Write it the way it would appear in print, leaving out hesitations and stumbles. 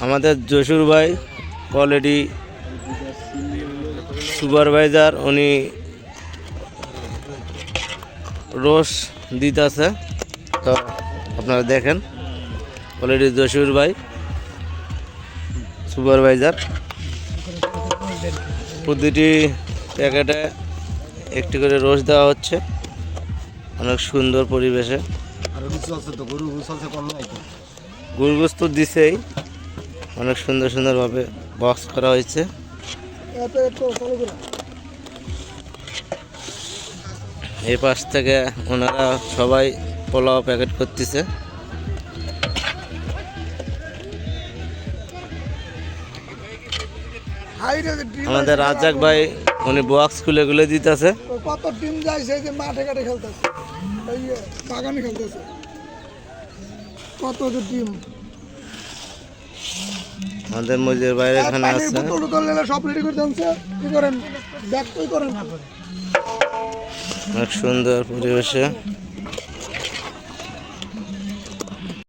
আমাদের জসুর ভাই quality supervisor, উনি রোজ দিতেছে। তো আপনারা দেখেন কোয়ালিটি জসুর ভাই সুপারভাইজার। প্রতিটি প্যাকেটে একটি করে রোজ দেওয়া হচ্ছে, অনেক সুন্দর পরিবেশে। গরু গোস্ত দিছেই, অনেক সুন্দর সুন্দরভাবে বক্স করা হয়েছে। এই পাশ থেকে ওনারা সবাই পোলাও প্যাকেট করতেছে। আমাদের রাজ্জাক ভাই উনি বক্স খুলে খুলে দিতেছে। কত টিম যাইছে যে মাঠে ঘাটে খেলতেছে, বাগানে খেলতেছে, কত যে টিম। আমাদের মসজিদের বাইরে এখানে আছে, সব রেডি করে দিচ্ছে। কি করেন, ব্যাগ কই করেন? অনেক সুন্দর পরিবেশে।